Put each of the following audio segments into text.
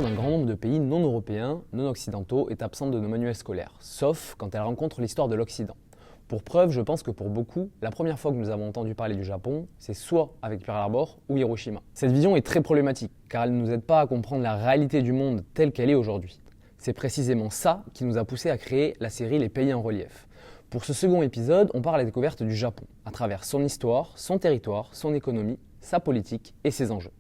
l'histoire d'un grand nombre de pays non européens, non occidentaux, est absente de nos manuels scolaires, sauf quand elle rencontre l'histoire de l'Occident. Pour preuve, je pense que pour beaucoup, la première fois que nous avons entendu parler du Japon, c'est soit avec Pearl Harbor ou Hiroshima. Cette vision est très problématique, car elle ne nous aide pas à comprendre la réalité du monde telle qu'elle est aujourd'hui. C'est précisément ça qui nous a poussé à créer la série Les pays en relief. Pour ce second épisode, on part à la découverte du Japon, à travers son histoire, son territoire, son économie, sa politique et ses enjeux.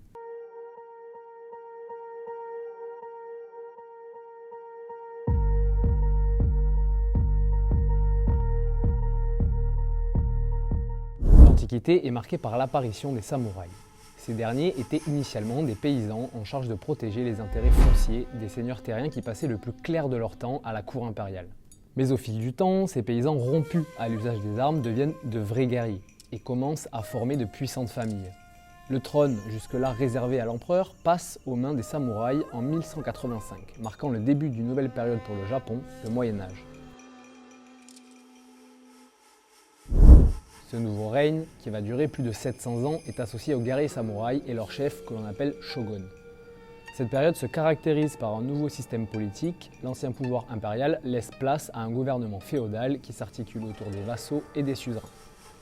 L'Antiquité est marquée par l'apparition des samouraïs. Ces derniers étaient initialement des paysans en charge de protéger les intérêts fonciers des seigneurs terriens qui passaient le plus clair de leur temps à la cour impériale. Mais au fil du temps, ces paysans rompus à l'usage des armes deviennent de vrais guerriers et commencent à former de puissantes familles. Le trône, jusque-là réservé à l'empereur, passe aux mains des samouraïs en 1185, marquant le début d'une nouvelle période pour le Japon, le Moyen-Âge. Ce nouveau règne, qui va durer plus de 700 ans, est associé aux guerriers samouraïs et leurs chefs que l'on appelle shogun. Cette période se caractérise par un nouveau système politique. L'ancien pouvoir impérial laisse place à un gouvernement féodal qui s'articule autour des vassaux et des suzerains.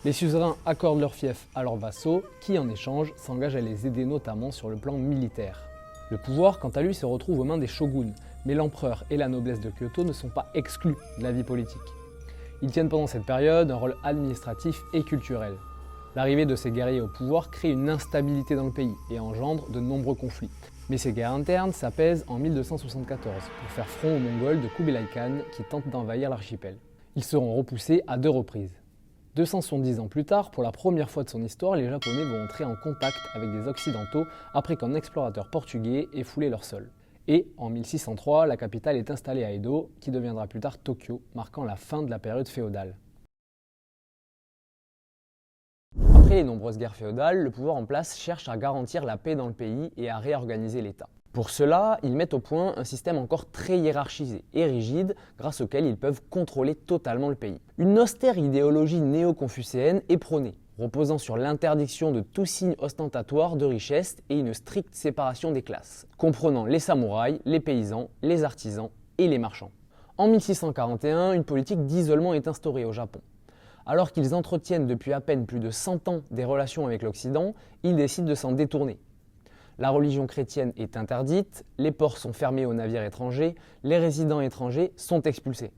Les suzerains accordent leur fief à leurs vassaux, qui en échange s'engagent à les aider notamment sur le plan militaire. Le pouvoir, quant à lui, se retrouve aux mains des shoguns, mais l'empereur et la noblesse de Kyoto ne sont pas exclus de la vie politique. Ils tiennent pendant cette période un rôle administratif et culturel. L'arrivée de ces guerriers au pouvoir crée une instabilité dans le pays et engendre de nombreux conflits. Mais ces guerres internes s'apaisent en 1274 pour faire front aux Mongols de Kublai Khan qui tentent d'envahir l'archipel. Ils seront repoussés à 2 reprises. 270 ans plus tard, pour la première fois de son histoire, les Japonais vont entrer en contact avec des Occidentaux après qu'un explorateur portugais ait foulé leur sol. Et en 1603, la capitale est installée à Edo, qui deviendra plus tard Tokyo, marquant la fin de la période féodale. Après les nombreuses guerres féodales, le pouvoir en place cherche à garantir la paix dans le pays et à réorganiser l'État. Pour cela, ils mettent au point un système encore très hiérarchisé et rigide, grâce auquel ils peuvent contrôler totalement le pays. Une austère idéologie néo-confucéenne est prônée, reposant sur l'interdiction de tout signe ostentatoire de richesse et une stricte séparation des classes, comprenant les samouraïs, les paysans, les artisans et les marchands. En 1641, une politique d'isolement est instaurée au Japon. Alors qu'ils entretiennent depuis à peine plus de 100 ans des relations avec l'Occident, ils décident de s'en détourner. La religion chrétienne est interdite, les ports sont fermés aux navires étrangers, les résidents étrangers sont expulsés.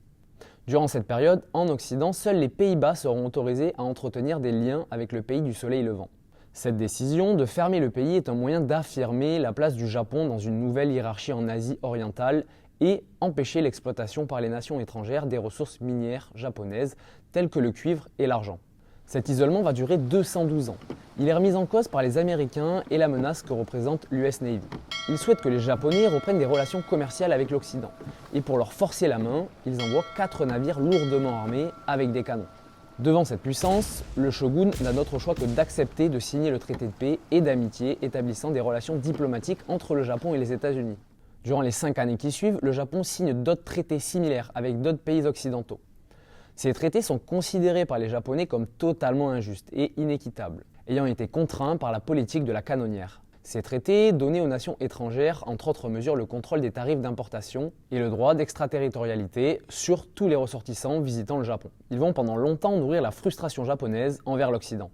Durant cette période, en Occident, seuls les Pays-Bas seront autorisés à entretenir des liens avec le pays du soleil levant. Cette décision de fermer le pays est un moyen d'affirmer la place du Japon dans une nouvelle hiérarchie en Asie orientale et empêcher l'exploitation par les nations étrangères des ressources minières japonaises telles que le cuivre et l'argent. Cet isolement va durer 212 ans. Il est remis en cause par les Américains et la menace que représente l'US Navy. Ils souhaitent que les Japonais reprennent des relations commerciales avec l'Occident. Et pour leur forcer la main, ils envoient 4 navires lourdement armés avec des canons. Devant cette puissance, le shogun n'a d'autre choix que d'accepter de signer le traité de paix et d'amitié établissant des relations diplomatiques entre le Japon et les États-Unis. Durant les 5 années qui suivent, le Japon signe d'autres traités similaires avec d'autres pays occidentaux. Ces traités sont considérés par les Japonais comme totalement injustes et inéquitables, ayant été contraints par la politique de la canonnière. Ces traités donnaient aux nations étrangères, entre autres mesures, le contrôle des tarifs d'importation et le droit d'extraterritorialité sur tous les ressortissants visitant le Japon. Ils vont pendant longtemps nourrir la frustration japonaise envers l'Occident.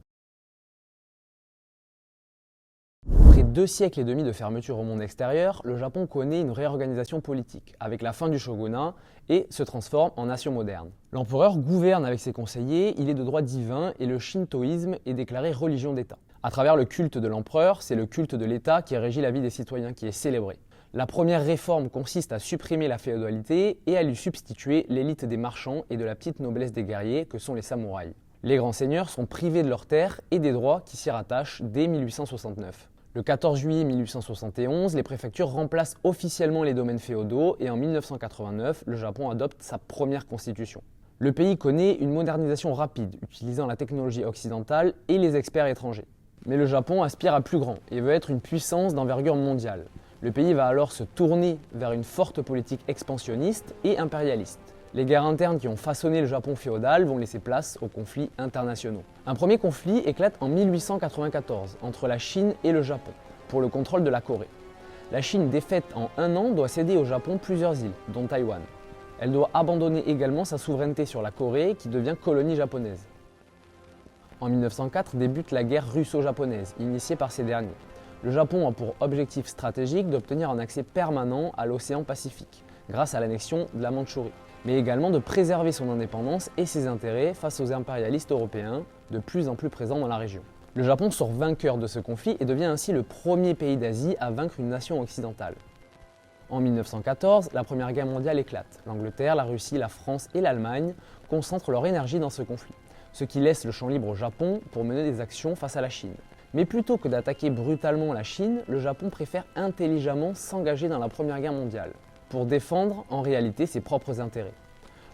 Après 2 siècles et demi de fermeture au monde extérieur, le Japon connaît une réorganisation politique, avec la fin du shogunat, et se transforme en nation moderne. L'empereur gouverne avec ses conseillers, il est de droit divin et le shintoïsme est déclaré religion d'État. À travers le culte de l'empereur, c'est le culte de l'État qui régit la vie des citoyens qui est célébré. La première réforme consiste à supprimer la féodalité et à lui substituer l'élite des marchands et de la petite noblesse des guerriers que sont les samouraïs. Les grands seigneurs sont privés de leurs terres et des droits qui s'y rattachent dès 1869. Le 14 juillet 1871, les préfectures remplacent officiellement les domaines féodaux et en 1989, le Japon adopte sa première constitution. Le pays connaît une modernisation rapide, utilisant la technologie occidentale et les experts étrangers. Mais le Japon aspire à plus grand et veut être une puissance d'envergure mondiale. Le pays va alors se tourner vers une forte politique expansionniste et impérialiste. Les guerres internes qui ont façonné le Japon féodal vont laisser place aux conflits internationaux. Un premier conflit éclate en 1894 entre la Chine et le Japon pour le contrôle de la Corée. La Chine, défaite en un an, doit céder au Japon plusieurs îles, dont Taïwan. Elle doit abandonner également sa souveraineté sur la Corée, qui devient colonie japonaise. En 1904 débute la guerre russo-japonaise, initiée par ces derniers. Le Japon a pour objectif stratégique d'obtenir un accès permanent à l'océan Pacifique, grâce à l'annexion de la Mandchourie, mais également de préserver son indépendance et ses intérêts face aux impérialistes européens, de plus en plus présents dans la région. Le Japon sort vainqueur de ce conflit et devient ainsi le premier pays d'Asie à vaincre une nation occidentale. En 1914, la Première Guerre mondiale éclate. L'Angleterre, la Russie, la France et l'Allemagne concentrent leur énergie dans ce conflit, ce qui laisse le champ libre au Japon pour mener des actions face à la Chine. Mais plutôt que d'attaquer brutalement la Chine, le Japon préfère intelligemment s'engager dans la Première Guerre mondiale, pour défendre en réalité ses propres intérêts.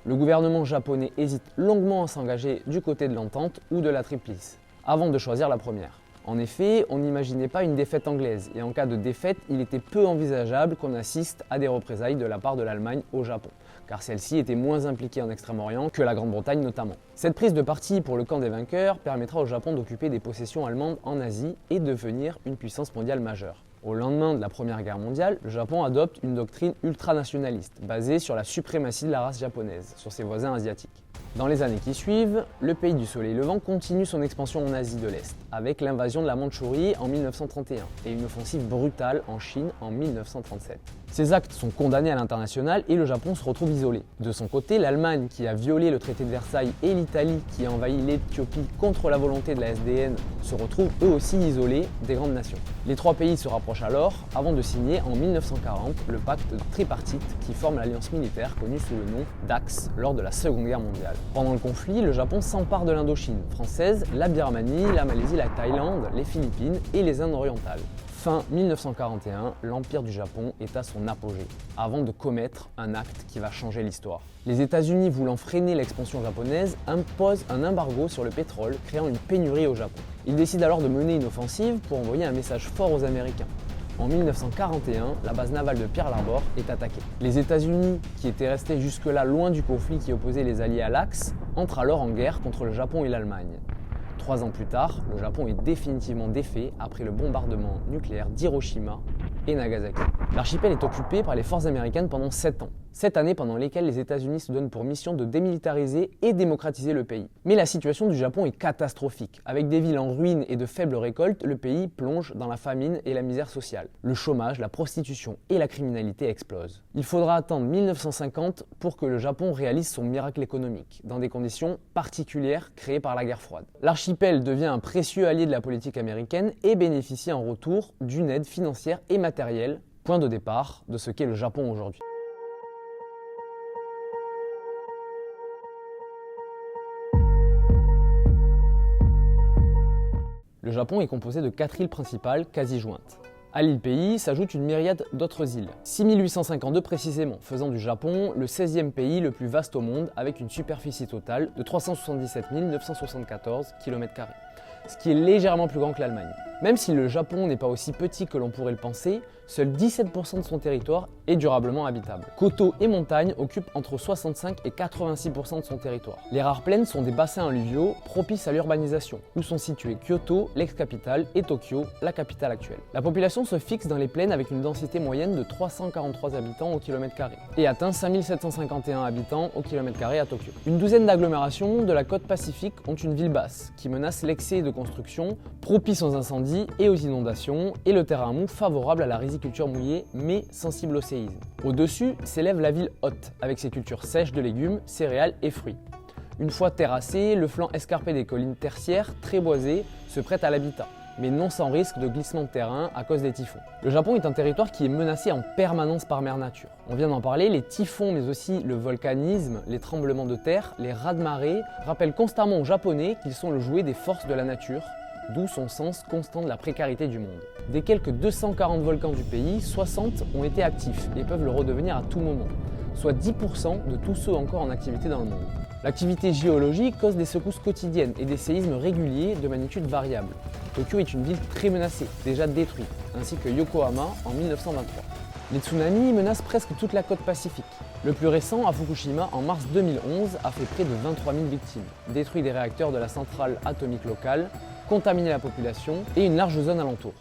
Le gouvernement japonais hésite longuement à s'engager du côté de l'entente ou de la triplice, avant de choisir la première. En effet, on n'imaginait pas une défaite anglaise, et en cas de défaite, il était peu envisageable qu'on assiste à des représailles de la part de l'Allemagne au Japon, car celle-ci était moins impliquée en Extrême-Orient que la Grande-Bretagne notamment. Cette prise de parti pour le camp des vainqueurs permettra au Japon d'occuper des possessions allemandes en Asie et devenir une puissance mondiale majeure. Au lendemain de la Première Guerre mondiale, le Japon adopte une doctrine ultranationaliste, basée sur la suprématie de la race japonaise sur ses voisins asiatiques. Dans les années qui suivent, le pays du soleil levant continue son expansion en Asie de l'Est, avec l'invasion de la Mandchourie en 1931 et une offensive brutale en Chine en 1937. Ces actes sont condamnés à l'international et le Japon se retrouve isolé. De son côté, l'Allemagne, qui a violé le traité de Versailles, et l'Italie, qui a envahi l'Éthiopie contre la volonté de la SDN, se retrouvent eux aussi isolés des grandes nations. Les trois pays se rapprochent alors, avant de signer en 1940 le pacte tripartite qui forme l'alliance militaire connue sous le nom d'Axe lors de la Seconde Guerre mondiale. Pendant le conflit, le Japon s'empare de l'Indochine française, la Birmanie, la Malaisie, la Thaïlande, les Philippines et les Indes orientales. Fin 1941, l'Empire du Japon est à son apogée, avant de commettre un acte qui va changer l'histoire. Les États-Unis, voulant freiner l'expansion japonaise, imposent un embargo sur le pétrole, créant une pénurie au Japon. Ils décident alors de mener une offensive pour envoyer un message fort aux Américains. En 1941, la base navale de Pearl Harbor est attaquée. Les États-Unis, qui étaient restés jusque-là loin du conflit qui opposait les alliés à l'Axe, entrent alors en guerre contre le Japon et l'Allemagne. 3 ans plus tard, le Japon est définitivement défait après le bombardement nucléaire d'Hiroshima et Nagasaki. L'archipel est occupé par les forces américaines pendant 7 ans. 7 années pendant lesquelles les États-Unis se donnent pour mission de démilitariser et démocratiser le pays. Mais la situation du Japon est catastrophique. Avec des villes en ruine et de faibles récoltes, le pays plonge dans la famine et la misère sociale. Le chômage, la prostitution et la criminalité explosent. Il faudra attendre 1950 pour que le Japon réalise son miracle économique, dans des conditions particulières créées par la guerre froide. L'archipel devient un précieux allié de la politique américaine et bénéficie en retour d'une aide financière et matérielle, point de départ de ce qu'est le Japon aujourd'hui. Le Japon est composé de 4 îles principales quasi jointes. À l'île-pays s'ajoute une myriade d'autres îles, 6852 précisément, faisant du Japon le 16e pays le plus vaste au monde avec une superficie totale de 377 974 km², ce qui est légèrement plus grand que l'Allemagne. Même si le Japon n'est pas aussi petit que l'on pourrait le penser, seuls 17% de son territoire est durablement habitable. Coteaux et montagnes occupent entre 65 et 86% de son territoire. Les rares plaines sont des bassins alluviaux propices à l'urbanisation, où sont situés Kyoto, l'ex-capitale, et Tokyo, la capitale actuelle. La population se fixe dans les plaines avec une densité moyenne de 343 habitants au km² et atteint 5751 habitants au km² à Tokyo. Une douzaine d'agglomérations de la côte pacifique ont une ville basse, qui menace l'excès de construction, propice aux incendies et aux inondations, et le terrain mou favorable à la riziculture mouillée, mais sensible au séisme. Au-dessus s'élève la ville haute, avec ses cultures sèches de légumes, céréales et fruits. Une fois terrassé, le flanc escarpé des collines tertiaires, très boisées, se prête à l'habitat, mais non sans risque de glissement de terrain à cause des typhons. Le Japon est un territoire qui est menacé en permanence par mère nature. On vient d'en parler, les typhons, mais aussi le volcanisme, les tremblements de terre, les raz-de-marée, rappellent constamment aux Japonais qu'ils sont le jouet des forces de la nature, d'où son sens constant de la précarité du monde. Des quelques 240 volcans du pays, 60 ont été actifs et peuvent le redevenir à tout moment, soit 10% de tous ceux encore en activité dans le monde. L'activité géologique cause des secousses quotidiennes et des séismes réguliers de magnitude variable. Tokyo est une ville très menacée, déjà détruite, ainsi que Yokohama en 1923. Les tsunamis menacent presque toute la côte pacifique. Le plus récent, à Fukushima, en mars 2011, a fait près de 23 000 victimes, détruit des réacteurs de la centrale atomique locale, contaminé la population et une large zone alentour.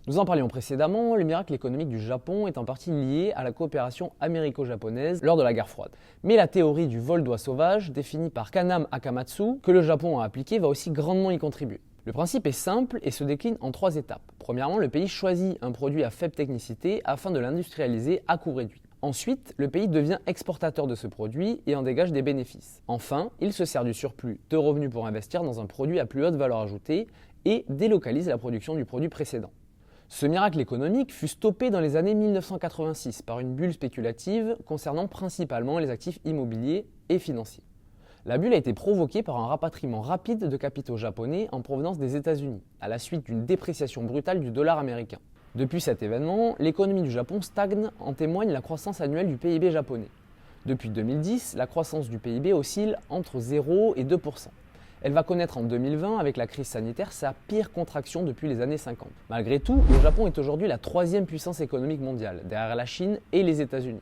Nous en parlions précédemment, le miracle économique du Japon est en partie lié à la coopération américo-japonaise lors de la guerre froide. Mais la théorie du vol d'oie sauvage, définie par Kaname Akamatsu, que le Japon a appliquée, va aussi grandement y contribuer. Le principe est simple et se décline en 3 étapes. Premièrement, le pays choisit un produit à faible technicité afin de l'industrialiser à coût réduit. Ensuite, le pays devient exportateur de ce produit et en dégage des bénéfices. Enfin, il se sert du surplus de revenus pour investir dans un produit à plus haute valeur ajoutée et délocalise la production du produit précédent. Ce miracle économique fut stoppé dans les années 1986 par une bulle spéculative concernant principalement les actifs immobiliers et financiers. La bulle a été provoquée par un rapatriement rapide de capitaux japonais en provenance des États-Unis, à la suite d'une dépréciation brutale du dollar américain. Depuis cet événement, l'économie du Japon stagne, en témoigne la croissance annuelle du PIB japonais. Depuis 2010, la croissance du PIB oscille entre 0 et 2%. Elle va connaître en 2020, avec la crise sanitaire, sa pire contraction depuis les années 50. Malgré tout, le Japon est aujourd'hui la 3e puissance économique mondiale, derrière la Chine et les États-Unis.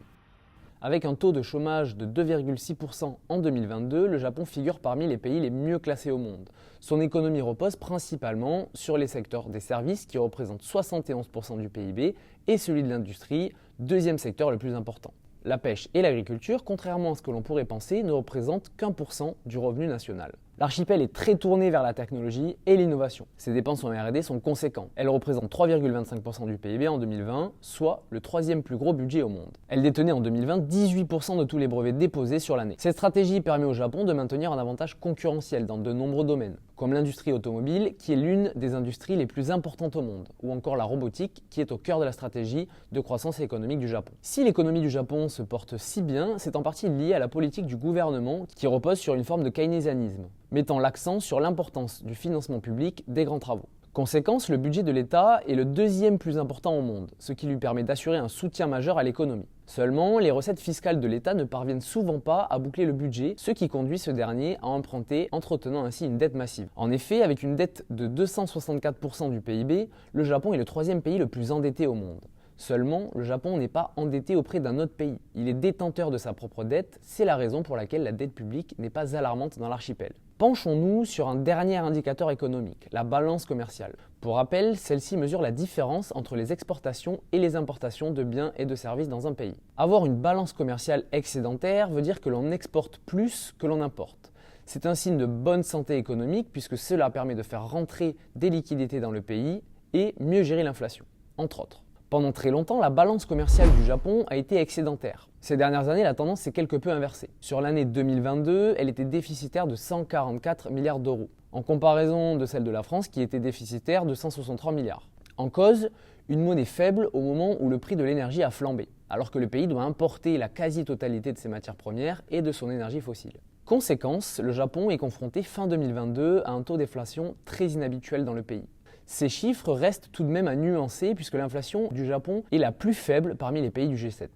Avec un taux de chômage de 2,6% en 2022, le Japon figure parmi les pays les mieux classés au monde. Son économie repose principalement sur les secteurs des services qui représentent 71% du PIB et celui de l'industrie, 2e secteur le plus important. La pêche et l'agriculture, contrairement à ce que l'on pourrait penser, ne représentent qu'1% du revenu national. L'archipel est très tourné vers la technologie et l'innovation. Ses dépenses en R&D sont conséquentes. Elles représentent 3,25% du PIB en 2020, soit le 3e plus gros budget au monde. Elle détenait en 2020 18% de tous les brevets déposés sur l'année. Cette stratégie permet au Japon de maintenir un avantage concurrentiel dans de nombreux domaines, comme l'industrie automobile, qui est l'une des industries les plus importantes au monde, ou encore la robotique, qui est au cœur de la stratégie de croissance économique du Japon. Si l'économie du Japon se porte si bien, c'est en partie lié à la politique du gouvernement qui repose sur une forme de keynésianisme, mettant l'accent sur l'importance du financement public des grands travaux. Conséquence, le budget de l'État est le 2e plus important au monde, ce qui lui permet d'assurer un soutien majeur à l'économie. Seulement, les recettes fiscales de l'État ne parviennent souvent pas à boucler le budget, ce qui conduit ce dernier à emprunter, entretenant ainsi une dette massive. En effet, avec une dette de 264% du PIB, le Japon est le 3e pays le plus endetté au monde. Seulement, le Japon n'est pas endetté auprès d'un autre pays. Il est détenteur de sa propre dette, c'est la raison pour laquelle la dette publique n'est pas alarmante dans l'archipel. Penchons-nous sur un dernier indicateur économique, la balance commerciale. Pour rappel, celle-ci mesure la différence entre les exportations et les importations de biens et de services dans un pays. Avoir une balance commerciale excédentaire veut dire que l'on exporte plus que l'on importe. C'est un signe de bonne santé économique puisque cela permet de faire rentrer des liquidités dans le pays et mieux gérer l'inflation, entre autres. Pendant très longtemps, la balance commerciale du Japon a été excédentaire. Ces dernières années, la tendance s'est quelque peu inversée. Sur l'année 2022, elle était déficitaire de 144 milliards d'euros, en comparaison de celle de la France qui était déficitaire de 163 milliards. En cause, une monnaie faible au moment où le prix de l'énergie a flambé, alors que le pays doit importer la quasi-totalité de ses matières premières et de son énergie fossile. Conséquence, le Japon est confronté fin 2022 à un taux d'inflation très inhabituel dans le pays. Ces chiffres restent tout de même à nuancer puisque l'inflation du Japon est la plus faible parmi les pays du G7.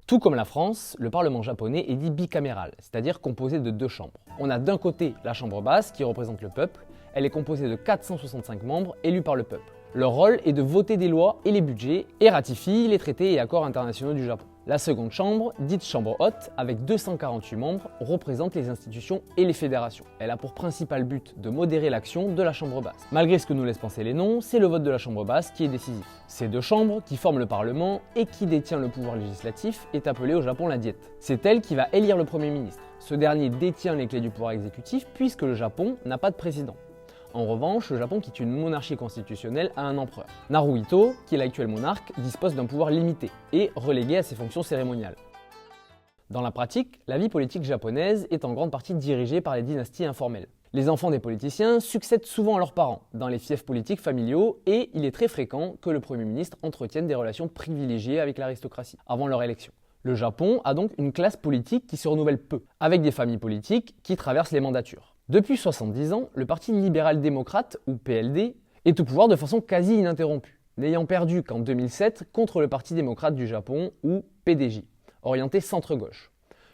Tout comme la France, le Parlement japonais est dit bicaméral, c'est-à-dire composé de 2 chambres. On a d'un côté la chambre basse qui représente le peuple, elle est composée de 465 membres élus par le peuple. Leur rôle est de voter des lois et les budgets et ratifie les traités et accords internationaux du Japon. La seconde chambre, dite chambre haute, avec 248 membres, représente les institutions et les fédérations. Elle a pour principal but de modérer l'action de la chambre basse. Malgré ce que nous laissent penser les noms, c'est le vote de la chambre basse qui est décisif. Ces 2 chambres, qui forment le Parlement et qui détient le pouvoir législatif, est appelée au Japon la Diète. C'est elle qui va élire le Premier ministre. Ce dernier détient les clés du pouvoir exécutif puisque le Japon n'a pas de président. En revanche, le Japon, qui est une monarchie constitutionnelle, a un empereur. Naruhito, qui est l'actuel monarque, dispose d'un pouvoir limité et relégué à ses fonctions cérémoniales. Dans la pratique, la vie politique japonaise est en grande partie dirigée par les dynasties informelles. Les enfants des politiciens succèdent souvent à leurs parents dans les fiefs politiques familiaux et il est très fréquent que le Premier ministre entretienne des relations privilégiées avec l'aristocratie avant leur élection. Le Japon a donc une classe politique qui se renouvelle peu, avec des familles politiques qui traversent les mandatures. Depuis 70 ans, le Parti libéral-démocrate, ou PLD, est au pouvoir de façon quasi ininterrompue, n'ayant perdu qu'en 2007 contre le Parti démocrate du Japon, ou PDJ, orienté centre-gauche.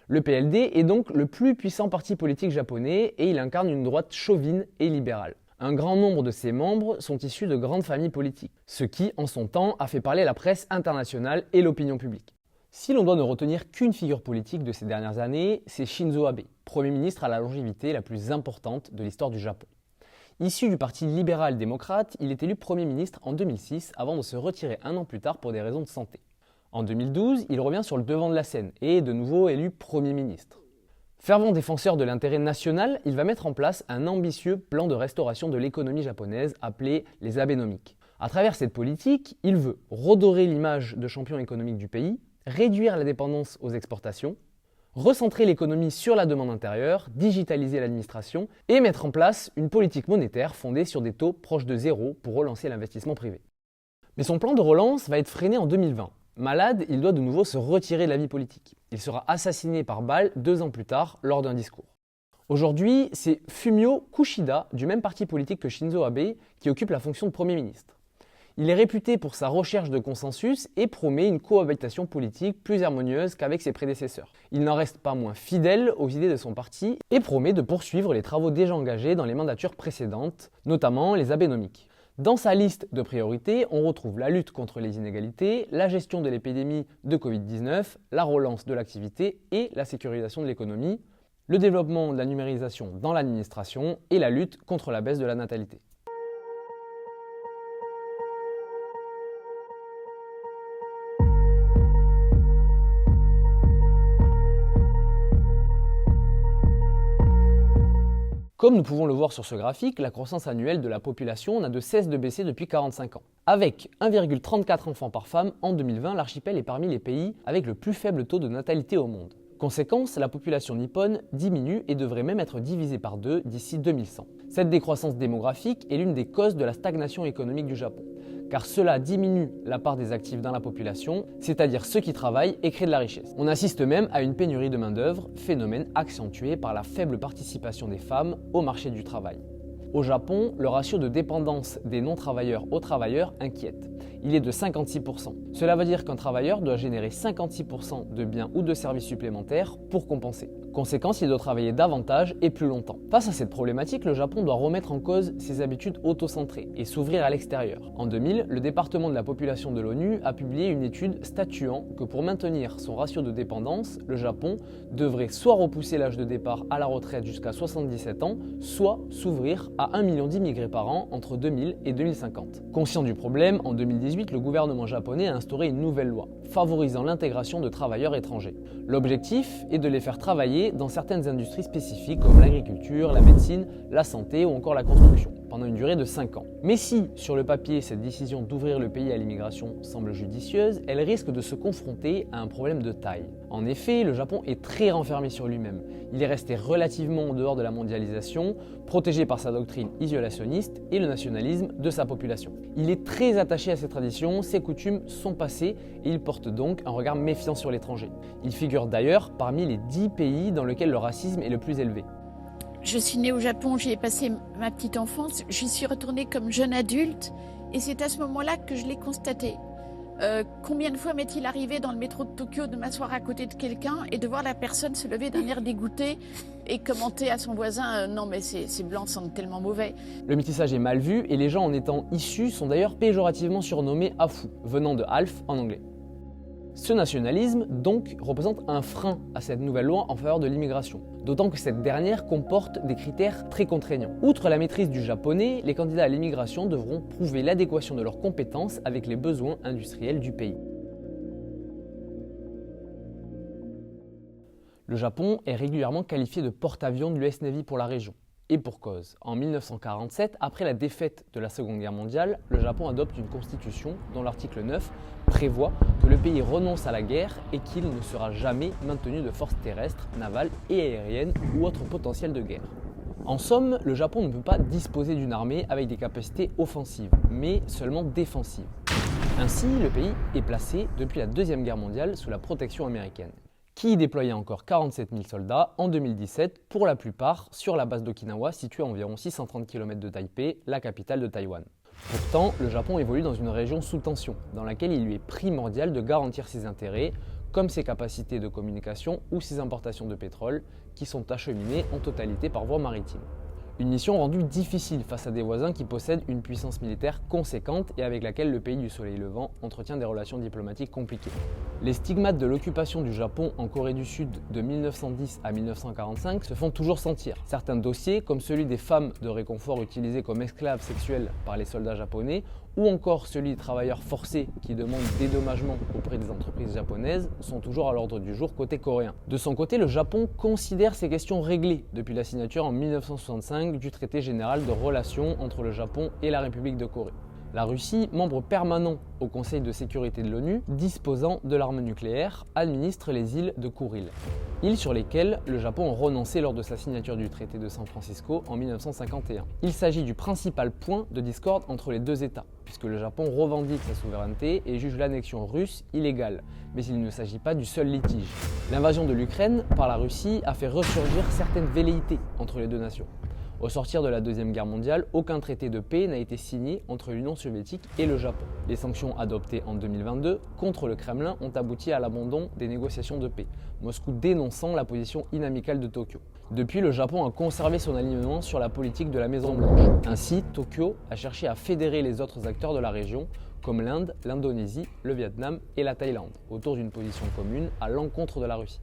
Le PLD est donc le plus puissant parti politique japonais et il incarne une droite chauvine et libérale. Un grand nombre de ses membres sont issus de grandes familles politiques, ce qui, en son temps, a fait parler la presse internationale et l'opinion publique. Si l'on doit ne retenir qu'une figure politique de ces dernières années, c'est Shinzo Abe, Premier ministre à la longévité la plus importante de l'histoire du Japon. Issu du parti libéral-démocrate, il est élu Premier ministre en 2006 avant de se retirer un an plus tard pour des raisons de santé. En 2012, il revient sur le devant de la scène et est de nouveau élu Premier ministre. Fervent défenseur de l'intérêt national, il va mettre en place un ambitieux plan de restauration de l'économie japonaise appelé les Abenomics. À travers cette politique, il veut redorer l'image de champion économique du pays, réduire la dépendance aux exportations, recentrer l'économie sur la demande intérieure, digitaliser l'administration et mettre en place une politique monétaire fondée sur des taux proches de zéro pour relancer l'investissement privé. Mais son plan de relance va être freiné en 2020. Malade, il doit de nouveau se retirer de la vie politique. Il sera assassiné par balle 2 ans plus tard lors d'un discours. Aujourd'hui, c'est Fumio Kishida, du même parti politique que Shinzo Abe, qui occupe la fonction de Premier ministre. Il est réputé pour sa recherche de consensus et promet une cohabitation politique plus harmonieuse qu'avec ses prédécesseurs. Il n'en reste pas moins fidèle aux idées de son parti et promet de poursuivre les travaux déjà engagés dans les mandatures précédentes, notamment les Abenomics. Dans sa liste de priorités, on retrouve la lutte contre les inégalités, la gestion de l'épidémie de Covid-19, la relance de l'activité et la sécurisation de l'économie, le développement de la numérisation dans l'administration et la lutte contre la baisse de la natalité. Comme nous pouvons le voir sur ce graphique, la croissance annuelle de la population n'a de cesse de baisser depuis 45 ans. Avec 1,34 enfants par femme, en 2020, l'archipel est parmi les pays avec le plus faible taux de natalité au monde. Conséquence, la population nippone diminue et devrait même être divisée par 2 d'ici 2100. Cette décroissance démographique est l'une des causes de la stagnation économique du Japon, car cela diminue la part des actifs dans la population, c'est-à-dire ceux qui travaillent et créent de la richesse. On assiste même à une pénurie de main-d'œuvre, phénomène accentué par la faible participation des femmes au marché du travail. Au Japon, le ratio de dépendance des non-travailleurs aux travailleurs inquiète. Il est de 56%. Cela veut dire qu'un travailleur doit générer 56% de biens ou de services supplémentaires pour compenser. Conséquence, il doit travailler davantage et plus longtemps. Face à cette problématique, le Japon doit remettre en cause ses habitudes auto-centrées et s'ouvrir à l'extérieur. En 2000, le département de la population de l'ONU a publié une étude statuant que pour maintenir son ratio de dépendance, le Japon devrait soit repousser l'âge de départ à la retraite jusqu'à 77 ans, soit s'ouvrir à 1 million d'immigrés par an entre 2000 et 2050. Conscient du problème, en 2018, le gouvernement japonais a instauré une nouvelle loi favorisant l'intégration de travailleurs étrangers. L'objectif est de les faire travailler dans certaines industries spécifiques comme l'agriculture, la médecine, la santé ou encore la construction, pendant une durée de 5 ans. Mais si, sur le papier, cette décision d'ouvrir le pays à l'immigration semble judicieuse, elle risque de se confronter à un problème de taille. En effet, le Japon est très renfermé sur lui-même. Il est resté relativement en dehors de la mondialisation, protégé par sa doctrine isolationniste et le nationalisme de sa population. Il est très attaché à ses traditions, ses coutumes, son passé, et il porte donc un regard méfiant sur l'étranger. Il figure d'ailleurs parmi les 10 pays dans lesquels le racisme est le plus élevé. Je suis née au Japon, j'y ai passé ma petite enfance, j'y suis retournée comme jeune adulte et c'est à ce moment-là que je l'ai constaté. Combien de fois m'est-il arrivé dans le métro de Tokyo de m'asseoir à côté de quelqu'un et de voir la personne se lever d'un air dégoûté et commenter à son voisin non mais ces blancs sentent tellement mauvais. Le métissage est mal vu et les gens en étant issus sont d'ailleurs péjorativement surnommés Afu, venant de Half en anglais. Ce nationalisme, donc, représente un frein à cette nouvelle loi en faveur de l'immigration, d'autant que cette dernière comporte des critères très contraignants. Outre la maîtrise du japonais, les candidats à l'immigration devront prouver l'adéquation de leurs compétences avec les besoins industriels du pays. Le Japon est régulièrement qualifié de porte-avions de l'US Navy pour la région. Et pour cause. En 1947, après la défaite de la Seconde Guerre mondiale, le Japon adopte une constitution dont l'article 9 prévoit que le pays renonce à la guerre et qu'il ne sera jamais maintenu de forces terrestres, navales et aériennes ou autres potentiels de guerre. En somme, le Japon ne peut pas disposer d'une armée avec des capacités offensives, mais seulement défensives. Ainsi, le pays est placé depuis la Deuxième Guerre mondiale sous la protection américaine, qui y déployait encore 47 000 soldats en 2017, pour la plupart sur la base d'Okinawa située à environ 630 km de Taipei, la capitale de Taïwan. Pourtant, le Japon évolue dans une région sous tension, dans laquelle il lui est primordial de garantir ses intérêts, comme ses capacités de communication ou ses importations de pétrole, qui sont acheminées en totalité par voie maritime. Une mission rendue difficile face à des voisins qui possèdent une puissance militaire conséquente et avec laquelle le pays du soleil levant entretient des relations diplomatiques compliquées. Les stigmates de l'occupation du Japon en Corée du Sud de 1910 à 1945 se font toujours sentir. Certains dossiers, comme celui des femmes de réconfort utilisées comme esclaves sexuelles par les soldats japonais, ou encore celui des travailleurs forcés qui demandent dédommagement auprès des entreprises japonaises, sont toujours à l'ordre du jour côté coréen. De son côté, le Japon considère ces questions réglées depuis la signature en 1965 du traité général de relations entre le Japon et la République de Corée. La Russie, membre permanent au Conseil de sécurité de l'ONU, disposant de l'arme nucléaire, administre les îles de Kuril. Îles sur lesquelles le Japon a renoncé lors de sa signature du traité de San Francisco en 1951. Il s'agit du principal point de discorde entre les deux États, puisque le Japon revendique sa souveraineté et juge l'annexion russe illégale, mais il ne s'agit pas du seul litige. L'invasion de l'Ukraine par la Russie a fait ressurgir certaines velléités entre les deux nations. Au sortir de la Deuxième Guerre mondiale, aucun traité de paix n'a été signé entre l'Union soviétique et le Japon. Les sanctions adoptées en 2022 contre le Kremlin ont abouti à l'abandon des négociations de paix, Moscou dénonçant la position inamicale de Tokyo. Depuis, le Japon a conservé son alignement sur la politique de la Maison-Blanche. Ainsi, Tokyo a cherché à fédérer les autres acteurs de la région, comme l'Inde, l'Indonésie, le Vietnam et la Thaïlande, autour d'une position commune à l'encontre de la Russie.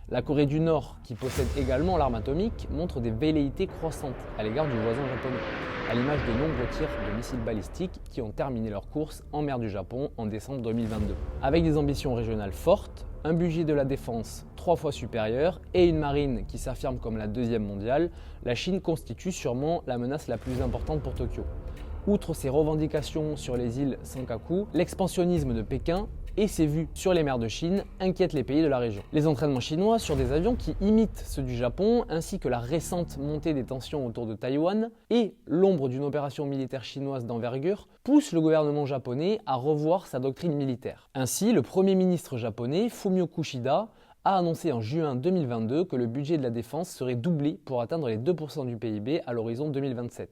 La Corée du Nord, qui possède également l'arme atomique, montre des velléités croissantes à l'égard du voisin japonais, à l'image de nombreux tirs de missiles balistiques qui ont terminé leur course en mer du Japon en décembre 2022. Avec des ambitions régionales fortes, un budget de la défense 3 fois supérieur et une marine qui s'affirme comme la deuxième mondiale, la Chine constitue sûrement la menace la plus importante pour Tokyo. Outre ses revendications sur les îles Senkaku, l'expansionnisme de Pékin et ses vues sur les mers de Chine inquiètent les pays de la région. Les entraînements chinois sur des avions qui imitent ceux du Japon, ainsi que la récente montée des tensions autour de Taïwan et l'ombre d'une opération militaire chinoise d'envergure, poussent le gouvernement japonais à revoir sa doctrine militaire. Ainsi, le Premier ministre japonais, Fumio Kishida, a annoncé en juin 2022 que le budget de la défense serait doublé pour atteindre les 2% du PIB à l'horizon 2027.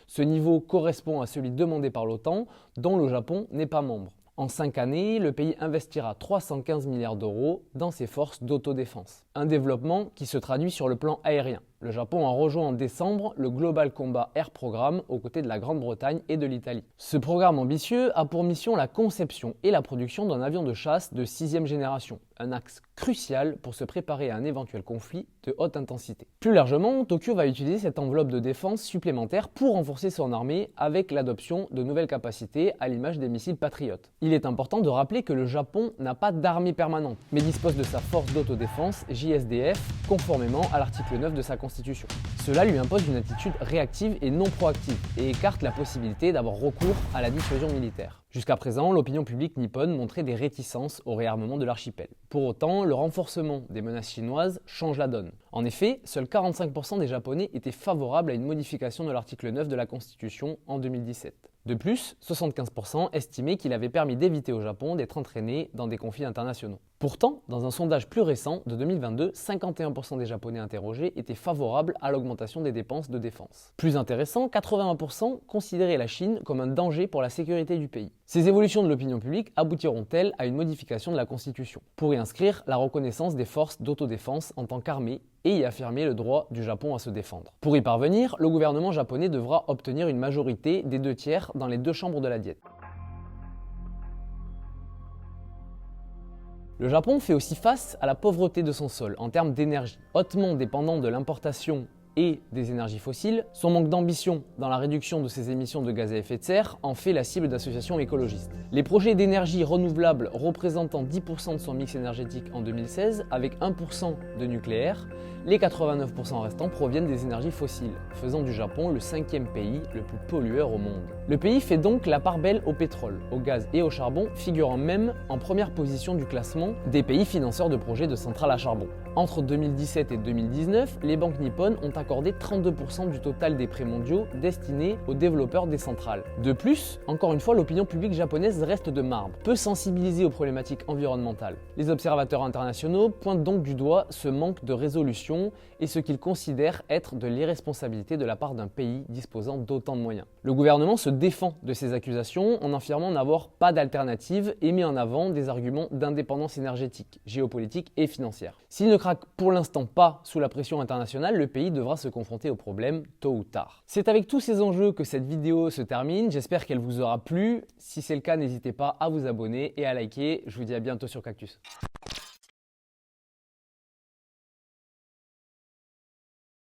Ce niveau correspond à celui demandé par l'OTAN, dont le Japon n'est pas membre. En 5 années, le pays investira 315 milliards d'euros dans ses forces d'autodéfense. Un développement qui se traduit sur le plan aérien. Le Japon a rejoint en décembre le Global Combat Air Programme aux côtés de la Grande-Bretagne et de l'Italie. Ce programme ambitieux a pour mission la conception et la production d'un avion de chasse de 6e génération, un axe crucial pour se préparer à un éventuel conflit de haute intensité. Plus largement, Tokyo va utiliser cette enveloppe de défense supplémentaire pour renforcer son armée avec l'adoption de nouvelles capacités à l'image des missiles Patriot. Il est important de rappeler que le Japon n'a pas d'armée permanente, mais dispose de sa force d'autodéfense JSDF, conformément à l'article 9 de sa Constitution. Cela lui impose une attitude réactive et non proactive et écarte la possibilité d'avoir recours à la dissuasion militaire. Jusqu'à présent, l'opinion publique nippone montrait des réticences au réarmement de l'archipel. Pour autant, le renforcement des menaces chinoises change la donne. En effet, seuls 45% des Japonais étaient favorables à une modification de l'article 9 de la Constitution en 2017. De plus, 75% estimaient qu'il avait permis d'éviter au Japon d'être entraîné dans des conflits internationaux. Pourtant, dans un sondage plus récent de 2022, 51% des Japonais interrogés étaient favorables à l'augmentation des dépenses de défense. Plus intéressant, 81% considéraient la Chine comme un danger pour la sécurité du pays. Ces évolutions de l'opinion publique aboutiront-elles à une modification de la Constitution pour y inscrire la reconnaissance des forces d'autodéfense en tant qu'armée et y affirmer le droit du Japon à se défendre? Pour y parvenir, le gouvernement japonais devra obtenir une majorité des 2/3 dans les 2 chambres de la Diète. Le Japon fait aussi face à la pauvreté de son sol en termes d'énergie. Hautement dépendant de l'importation et des énergies fossiles, son manque d'ambition dans la réduction de ses émissions de gaz à effet de serre en fait la cible d'associations écologistes. Les projets d'énergie renouvelable représentant 10% de son mix énergétique en 2016, avec 1% de nucléaire, les 89% restants proviennent des énergies fossiles, faisant du Japon le 5e pays le plus pollueur au monde. Le pays fait donc la part belle au pétrole, au gaz et au charbon, figurant même en première position du classement des pays financeurs de projets de centrales à charbon. Entre 2017 et 2019, les banques nippones ont accordé 32% du total des prêts mondiaux destinés aux développeurs des centrales. De plus, encore une fois, l'opinion publique japonaise reste de marbre, peu sensibilisée aux problématiques environnementales. Les observateurs internationaux pointent donc du doigt ce manque de résolution et ce qu'ils considèrent être de l'irresponsabilité de la part d'un pays disposant d'autant de moyens. Le gouvernement se défend de ces accusations en affirmant n'avoir pas d'alternative et met en avant des arguments d'indépendance énergétique, géopolitique et financière. S'il ne craque pour l'instant pas sous la pression internationale, le pays devra se confronter au problème tôt ou tard. C'est avec tous ces enjeux que cette vidéo se termine, j'espère qu'elle vous aura plu. Si c'est le cas, n'hésitez pas à vous abonner et à liker. Je vous dis à bientôt sur Cactus.